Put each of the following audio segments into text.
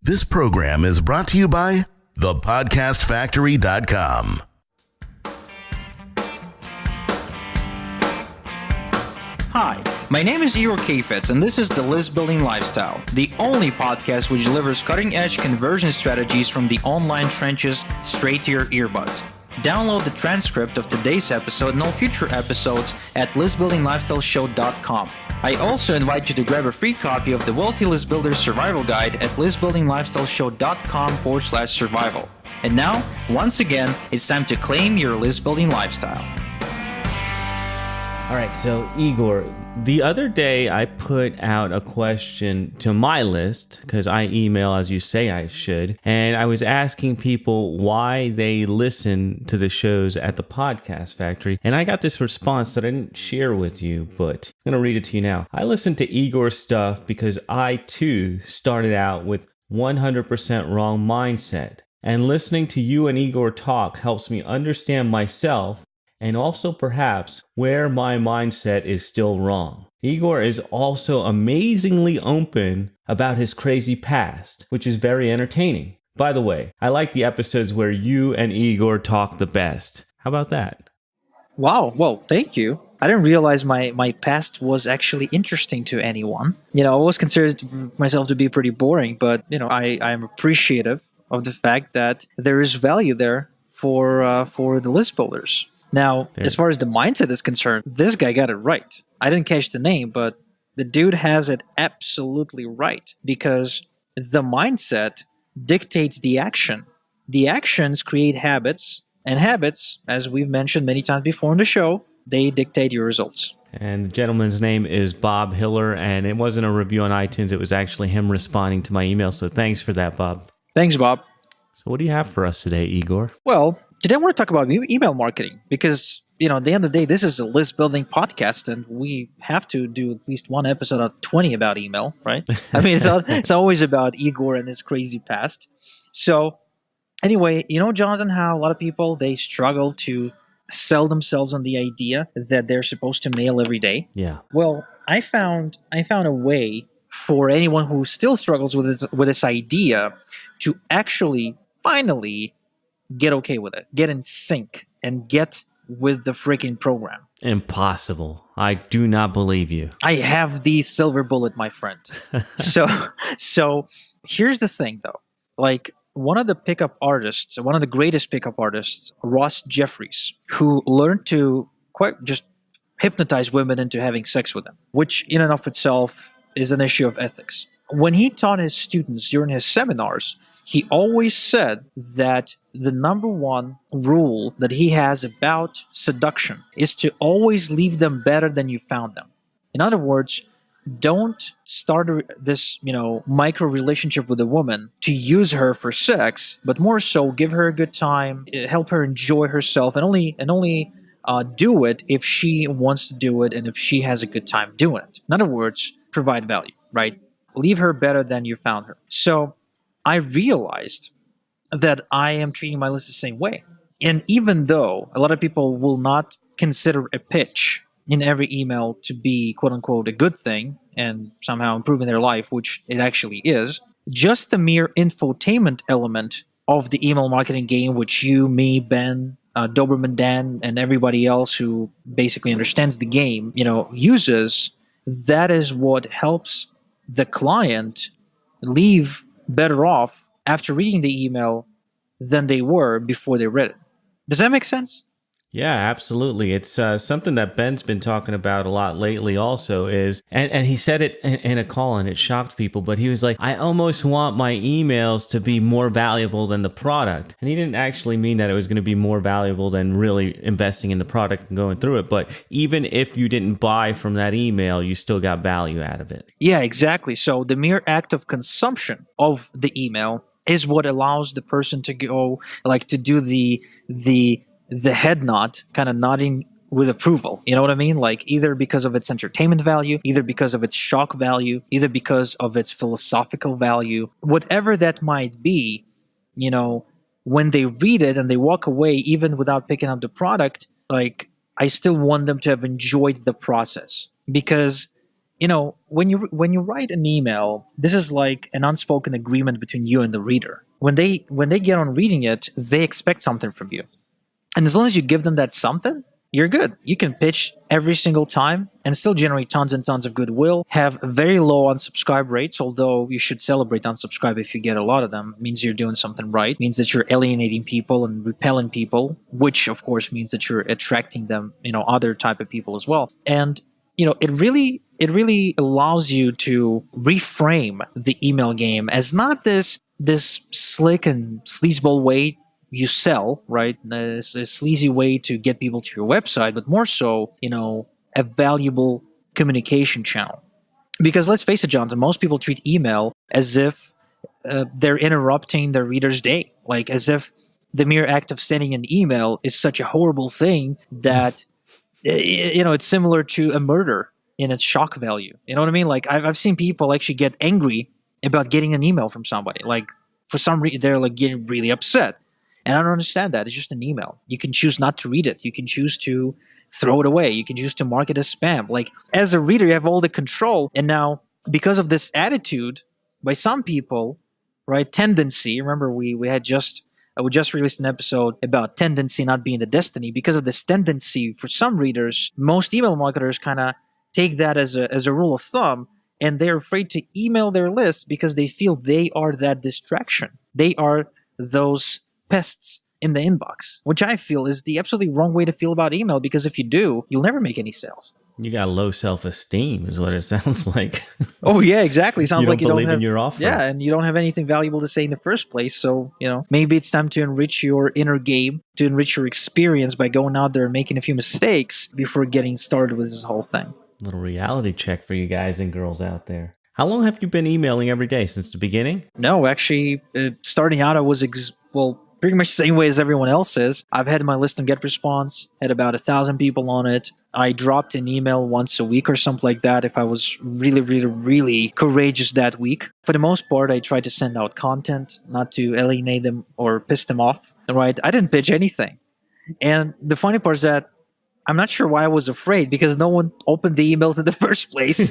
This program is brought to you by thepodcastfactory.com. Hi, my name is Igor Kheifets, and this is the List Building Lifestyle, the only podcast which delivers cutting-edge conversion strategies from the online trenches straight to your earbuds. Download the transcript of today's episode and all future episodes at listbuildinglifestyleshow.com. I also invite you to grab a free copy of the Wealthy List Builder Survival Guide at listbuildinglifestyleshow.com/survival. And now, once again, it's time to claim your list building lifestyle. All right, so Igor, the other day I put out a question to my list because I email as you say I should, and I was asking people why they listen to the shows at the Podcast Factory, and I got this response that I didn't share with you, but I'm going to read it to you now. I listen to Igor's stuff because I too started out with 100% wrong mindset, and listening to you and Igor talk helps me understand myself and also perhaps where my mindset is still wrong. Igor is also amazingly open about his crazy past, which is very entertaining. By the way, I like the episodes where you and Igor talk the best. How about that? Wow, well, thank you. I didn't realize my past was actually interesting to anyone. I always considered myself to be pretty boring, but, I'm appreciative of the fact that there is value there for the list builders. Now, as far as the mindset is concerned, this guy got it right. I didn't catch the name, but the dude has it absolutely right because the mindset dictates the action. The actions create habits, and habits, as we've mentioned many times before in the show, they dictate your results. And the gentleman's name is Bob Hiller, and it wasn't a review on iTunes. It was actually him responding to my email, so thanks for that, Bob. Thanks, Bob. So what do you have for us today, Igor? Well, today I want to talk about email marketing because, at the end of the day, this is a list building podcast and we have to do at least one episode of 20 about email, right? I mean, it's always about Igor and his crazy past. So anyway, Jonathan, how a lot of people, they struggle to sell themselves on the idea that they're supposed to mail every day. Yeah. Well, I found a way for anyone who still struggles with this idea to actually finally get okay with it, get in sync, and get with the freaking program. Impossible. I do not believe you. I have the silver bullet, my friend. So here's the thing, though. Like, one of the greatest pickup artists, Ross Jeffries, who learned to quite just hypnotize women into having sex with him, which in and of itself is an issue of ethics. When he taught his students during his seminars, he always said that the number one rule that he has about seduction is to always leave them better than you found them. In other words, don't start this, micro relationship with a woman to use her for sex, but more so give her a good time, help her enjoy herself, and only do it if she wants to do it and if she has a good time doing it. In other words, provide value, right? Leave her better than you found her. So I realized that I am treating my list the same way. And even though a lot of people will not consider a pitch in every email to be, quote unquote, a good thing and somehow improving their life, which it actually is, just the mere infotainment element of the email marketing game, which you, me, Ben, Doberman Dan, and everybody else who basically understands the game, uses, that is what helps the client leave better off after reading the email than they were before they read it. Does that make sense? Yeah, absolutely. It's something that Ben's been talking about a lot lately also is, and he said it in a call and it shocked people, but he was like, I almost want my emails to be more valuable than the product. And he didn't actually mean that it was going to be more valuable than really investing in the product and going through it. But even if you didn't buy from that email, you still got value out of it. Yeah, exactly. So the mere act of consumption of the email is what allows the person to go, like, to do the head nod, kind of nodding with approval. You know what I mean? Like, either because of its entertainment value, either because of its shock value, either because of its philosophical value, whatever that might be, when they read it and they walk away, even without picking up the product, like, I still want them to have enjoyed the process. Because when you write an email, this is like an unspoken agreement between you and the reader. When they get on reading it, they expect something from you. And as long as you give them that something, you're good. You can pitch every single time and still generate tons and tons of goodwill, have very low unsubscribe rates, although you should celebrate unsubscribe if you get a lot of them. It means you're doing something right. It means that you're alienating people and repelling people, which of course means that you're attracting them, other type of people as well. And it really allows you to reframe the email game as not this slick and sleazeball way you sell, right? It's a sleazy way to get people to your website, but more so, a valuable communication channel. Because let's face it, Jonathan, most people treat email as if they're interrupting their reader's day, like as if the mere act of sending an email is such a horrible thing that, it's similar to a murder in its shock value. You know what I mean? Like I've seen people actually get angry about getting an email from somebody. Like for some reason, they're like getting really upset. And I don't understand that. It's just an email. You can choose not to read it. You can choose to throw it away. You can choose to mark it as spam. Like, as a reader, you have all the control. And now, because of this attitude by some people, right, tendency, remember we just released an episode about tendency not being the destiny. Because of this tendency, for some readers, most email marketers kind of take that as a rule of thumb, and they're afraid to email their list because they feel they are that distraction. They are those pests in the inbox, which I feel is the absolutely wrong way to feel about email, because if you do, you'll never make any sales. You got low self-esteem is what it sounds like. Oh, yeah, exactly. Sounds like you don't believe have, in your offer. Yeah, and you don't have anything valuable to say in the first place. So, maybe it's time to enrich your inner game, to enrich your experience by going out there and making a few mistakes before getting started with this whole thing. Little reality check for you guys and girls out there. How long have you been emailing every day? Since the beginning? No, actually, starting out, I was, pretty much the same way as everyone else is. I've had my list on GetResponse, had about 1,000 people on it. I dropped an email once a week or something like that if I was really, really, really courageous that week. For the most part, I tried to send out content, not to alienate them or piss them off, right? I didn't pitch anything. And the funny part is that I'm not sure why I was afraid, because no one opened the emails in the first place.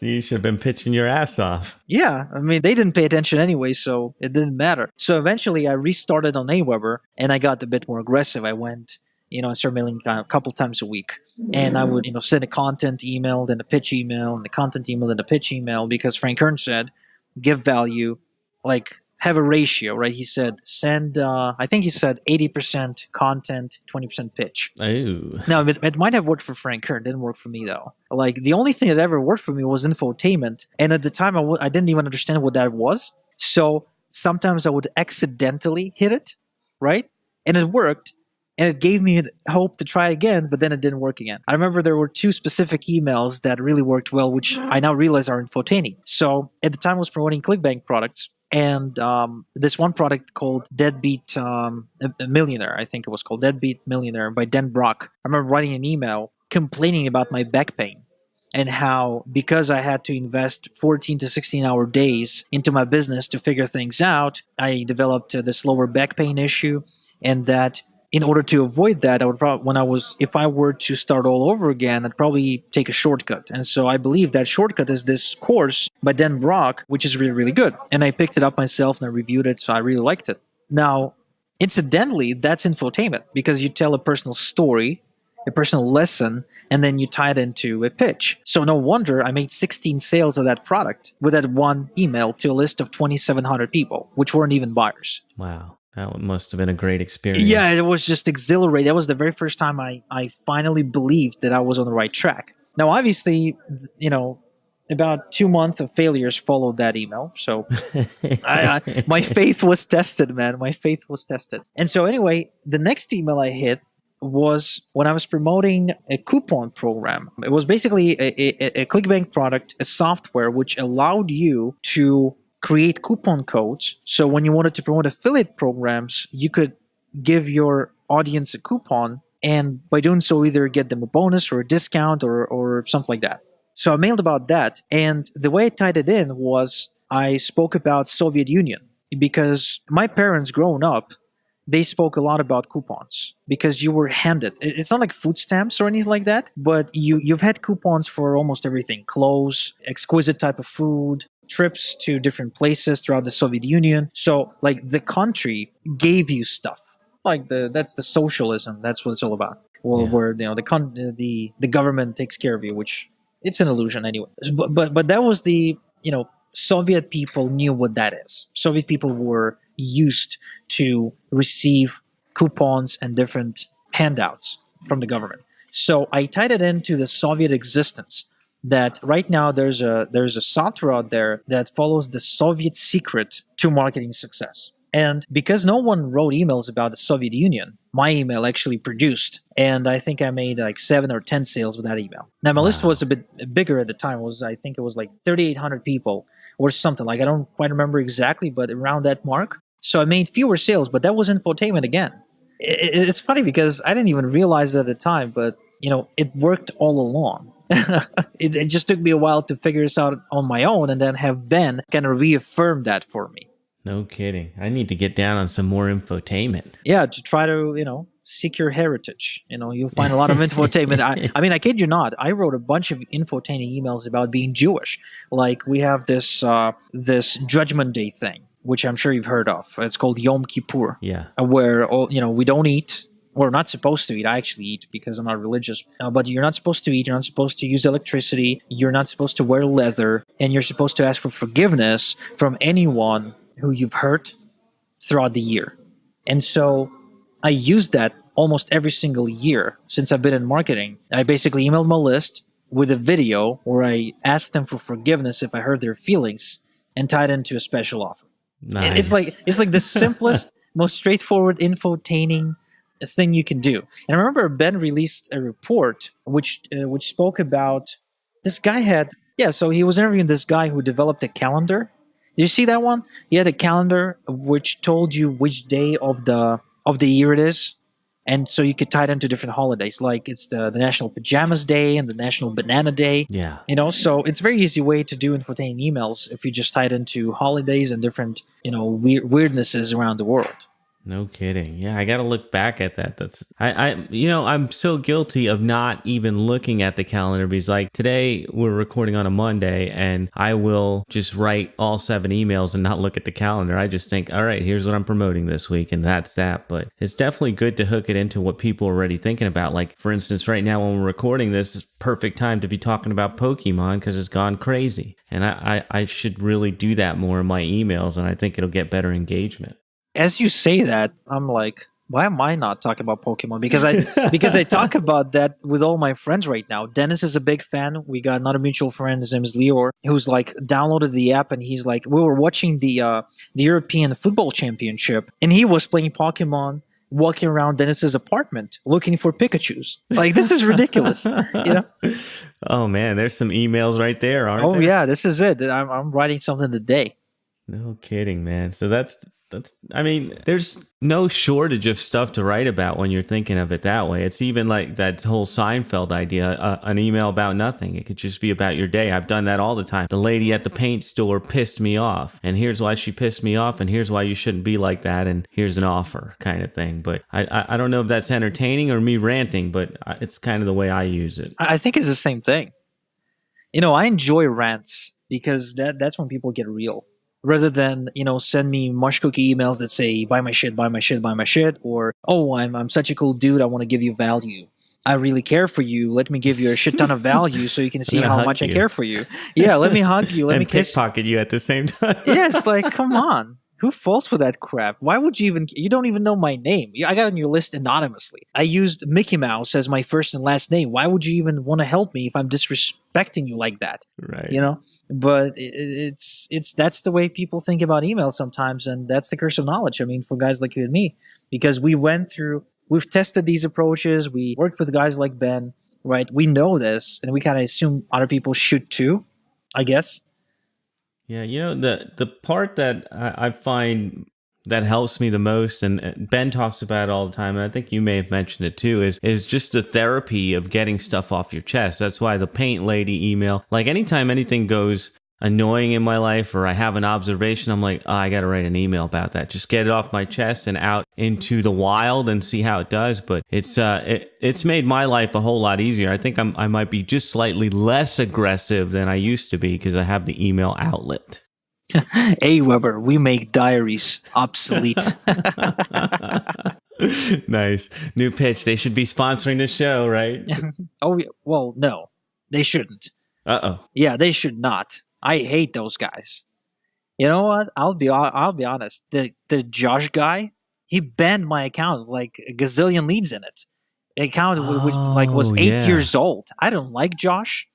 You should have been pitching your ass off. Yeah, I mean, they didn't pay attention anyway, so it didn't matter. So eventually I restarted on Aweber, and I got a bit more aggressive. I went, and started mailing a couple times a week. And I would, send a content email, then a pitch email, and a content email, then a pitch email, because Frank Kern said, give value, like, have a ratio, right? He said, I think he said 80% content, 20% pitch. Oh. Now, it might have worked for Frank Kern. It didn't work for me, though. Like, the only thing that ever worked for me was Infotainment. And at the time, I didn't even understand what that was. So sometimes I would accidentally hit it, right? And it worked. And it gave me hope to try again, but then it didn't work again. I remember there were 2 specific emails that really worked well, which I now realize are Infotainment. So at the time, I was promoting ClickBank products. And this one product called Deadbeat Millionaire, I think it was called Deadbeat Millionaire by Dan Brock. I remember writing an email complaining about my back pain and how, because I had to invest 14 to 16-hour days into my business to figure things out, I developed this lower back pain issue, and that in order to avoid that, I would probably, if I were to start all over again, I'd probably take a shortcut. And so I believe that shortcut is this course by Dan Brock, which is really, really good. And I picked it up myself and I reviewed it, so I really liked it. Now, incidentally, that's Infotainment, because you tell a personal story, a personal lesson, and then you tie it into a pitch. So no wonder I made 16 sales of that product with that one email to a list of 2,700 people, which weren't even buyers. Wow. That must have been a great experience. Yeah, it was just exhilarating. That was the very first time I finally believed that I was on the right track. Now, obviously, about 2 months of failures followed that email. So my faith was tested, man. My faith was tested. And so anyway, the next email I hit was when I was promoting a coupon program. It was basically a ClickBank product, a software which allowed you to create coupon codes. So when you wanted to promote affiliate programs, you could give your audience a coupon, and by doing so, either get them a bonus or a discount or something like that. So I mailed about that. And the way I tied it in was I spoke about Soviet Union, because my parents growing up, they spoke a lot about coupons because you were handed. It's not like food stamps or anything like that, but you've had coupons for almost everything: clothes, exquisite type of food, trips to different places throughout the Soviet Union. So like the country gave you stuff. Like that's the socialism. That's what it's all about. Well, Yeah. where the government takes care of you, which it's an illusion anyway. But that was the Soviet people knew what that is. Soviet people were used to receive coupons and different handouts from the government. So I tied it into the Soviet existence. That right now there's a software out there that follows the Soviet secret to marketing success. And because no one wrote emails about the Soviet Union, my email actually produced. And I think I made like 7 or 10 sales with that email. Now, my list was a bit bigger at the time. I think it was like 3,800 people or something. Like, I don't quite remember exactly, but around that mark. So I made fewer sales, but that was infotainment again. It's funny because I didn't even realize it at the time, but, it worked all along. It just took me a while to figure this out on my own and then have Ben kind of reaffirm that for me. No kidding. I need to get down on some more infotainment. Yeah, to try to, seek your heritage. You'll find a lot of infotainment. I mean, I kid you not. I wrote a bunch of infotaining emails about being Jewish. Like we have this Judgment Day thing, which I'm sure you've heard of. It's called Yom Kippur. Yeah. Where we don't eat. We're not supposed to eat. I actually eat because I'm not religious. But you're not supposed to eat. You're not supposed to use electricity. You're not supposed to wear leather. And you're supposed to ask for forgiveness from anyone who you've hurt throughout the year. And so I used that almost every single year since I've been in marketing. I basically emailed my list with a video where I asked them for forgiveness if I hurt their feelings and tied into a special offer. Nice. It's like the simplest, most straightforward infotaining thing you can do. And I remember Ben released a report which spoke about this guy so he was interviewing this guy who developed a calendar. Did you see that one? He had a calendar which told you which day of the year it is. And so you could tie it into different holidays, like it's the National Pajamas Day and the National Banana Day. Yeah. So it's a very easy way to do infotaining emails if you just tie it into holidays and different, weirdnesses around the world. No kidding. Yeah, I got to look back at that. I'm so guilty of not even looking at the calendar because like today we're recording on a Monday and I will just write all 7 emails and not look at the calendar. I just think, all right, here's what I'm promoting this week and that's that. But it's definitely good to hook it into what people are already thinking about. Like for instance, right now when we're recording this is perfect time to be talking about Pokemon because it's gone crazy. And I should really do that more in my emails and I think it'll get better engagement. As you say that, I'm like, why am I not talking about Pokemon? Because I talk about that with all my friends right now. Dennis is a big fan. We got another mutual friend. His name is Lior, who's like downloaded the app, and he's like, we were watching the European Football Championship, and he was playing Pokemon, walking around Dennis's apartment looking for Pikachus. Like this is ridiculous, Oh man, there's some emails right there, aren't there? Oh yeah, this is it. I'm writing something today. No kidding, man. So that's I mean, there's no shortage of stuff to write about when you're thinking of it that way. It's even like that whole Seinfeld idea, an email about nothing. It could just be about your day. I've done that all the time. The lady at the paint store pissed me off, and here's why she pissed me off, and here's why you shouldn't be like that, and here's an offer kind of thing. But I don't know if that's entertaining or me ranting, but it's kind of the way I use it. I think it's the same thing. I enjoy rants because that's when people get real. Rather than, send me mush cookie emails that say, buy my shit, buy my shit, buy my shit, or, oh, I'm such a cool dude, I want to give you value. I really care for you. Let me give you a shit ton of value so you can see how much I care for you. Yeah, let me hug you. Let me kiss pickpocket you at the same time. Yeah, it's like, come on. Who falls for that crap? Why would you don't even know my name. I got on your list anonymously. I used Mickey Mouse as my first and last name. Why would you even want to help me if I'm disrespecting you like that? Right. But it's that's the way people think about email sometimes. And that's the curse of knowledge. I mean, for guys like you and me, because we've tested these approaches. We worked with guys like Ben, right? We know this and we kind of assume other people should too, I guess. Yeah, the part that I find that helps me the most, and Ben talks about it all the time, and I think you may have mentioned it too, is just the therapy of getting stuff off your chest. That's why the paint lady email, like anytime anything goes annoying in my life or I have an observation, I'm like, oh, I got to write an email about that. Just get it off my chest and out into the wild and see how it does. But it's made my life a whole lot easier. I think I might be just slightly less aggressive than I used to be because I have the email outlet. Weber, we make diaries obsolete. Nice. New pitch. They should be sponsoring the show, right? Oh, well, no, they shouldn't. Uh-oh. Yeah, they should not. I hate those guys. You know what? I'll be honest. The Josh guy, he banned my account with like a gazillion leads in it. The account was 8 years old. I don't like Josh,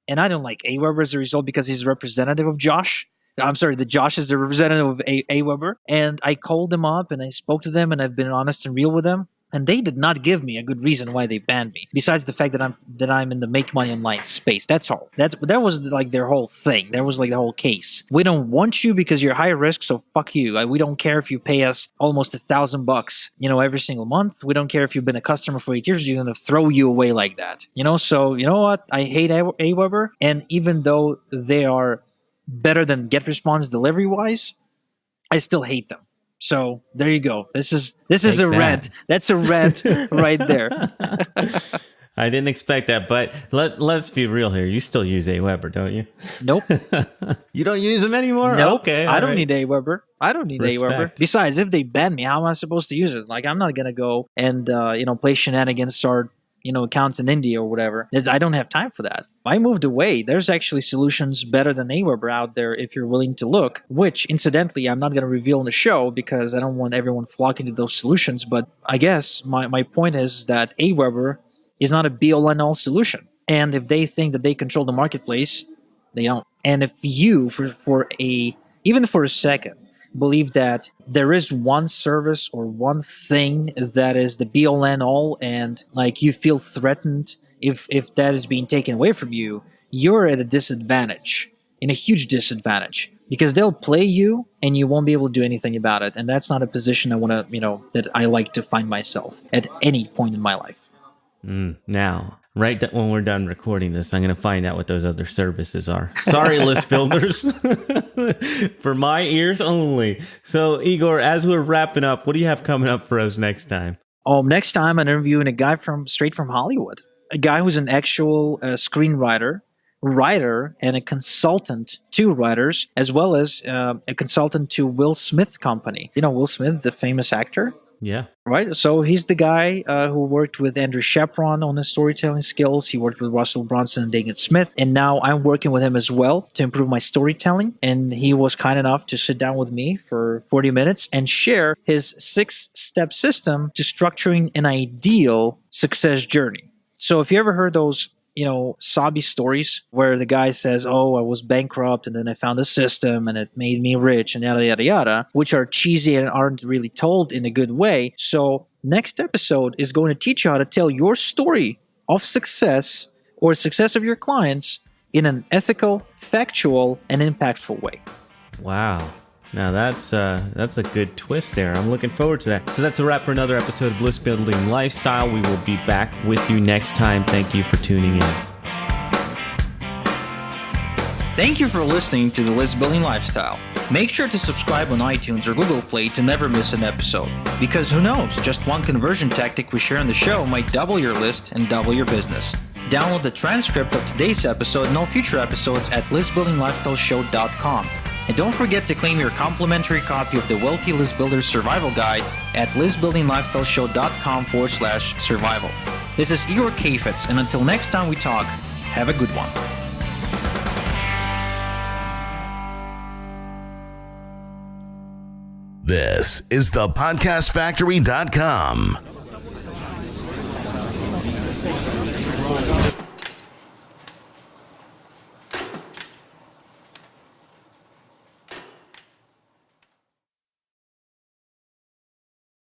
and I don't like Aweber as a result because he's a representative of Josh. I'm sorry, the Josh is the representative of Aweber. And I called them up and I spoke to them and I've been honest and real with them. And they did not give me a good reason why they banned me. Besides the fact that I'm in the make money online space. That's all. That was like their whole thing. That was like the whole case. We don't want you because you're high risk, so fuck you. We don't care if you pay us almost $1,000, every single month. We don't care if you've been a customer for 8 years. You're gonna throw you away like that. So you know what? I hate Aweber, and even though they are better than GetResponse delivery wise, I still hate them. So there you go. This is a rant. That's a rant right there. I didn't expect that, but let's be real here. You still use Aweber, don't you? Nope. You don't use them anymore? Nope. Okay. I don't need Aweber. I don't need Aweber. Besides, if they ban me, how am I supposed to use it? Like, I'm not gonna go and play shenanigans, start accounts in India or whatever. I don't have time for that. I moved away. There's actually solutions better than Aweber out there if you're willing to look, which incidentally I'm not going to reveal in the show because I don't want everyone flocking to those solutions. But I guess my point is that Aweber is not a be-all and all solution. And if they think that they control the marketplace, they don't. And if you, even for a second, believe that there is one service or one thing that is the be-all and all, and like you feel threatened if that is being taken away from you, you're at a disadvantage, in a huge disadvantage, because they'll play you and you won't be able to do anything about it. And that's not a position I want to, that I like to find myself at any point in my life. Now, right when we're done recording this, I'm going to find out what those other services are. Sorry, list builders. For my ears only. So, Igor, as we're wrapping up, what do you have coming up for us next time? Next time I'm interviewing a guy straight from Hollywood. A guy who's an actual screenwriter, writer, and a consultant to writers, as well as a consultant to Will Smith Company. Will Smith, the famous actor? Yeah. Right. So he's the guy who worked with Andrew Shepron on his storytelling skills. He worked with Russell Brunson and David Smith. And now I'm working with him as well to improve my storytelling. And he was kind enough to sit down with me for 40 minutes and share his 6-step system to structuring an ideal success journey. So if you ever heard those sobby stories where the guy says, oh, I was bankrupt and then I found a system and it made me rich and yada, yada, yada, which are cheesy and aren't really told in a good way. So next episode is going to teach you how to tell your story of success or success of your clients in an ethical, factual, and impactful way. Wow. Now that's a good twist there. I'm looking forward to that. So that's a wrap for another episode of List Building Lifestyle. We will be back with you next time. Thank you for tuning in. Thank you for listening to the List Building Lifestyle. Make sure to subscribe on iTunes or Google Play to never miss an episode. Because who knows, just one conversion tactic we share on the show might double your list and double your business. Download the transcript of today's episode and all future episodes at listbuildinglifestyleshow.com. And don't forget to claim your complimentary copy of the Wealthy List Builder Survival Guide at listbuildinglifestyleshow.com/survival. This is Igor Kheifets, and until next time we talk, have a good one. This is the podcastfactory.com.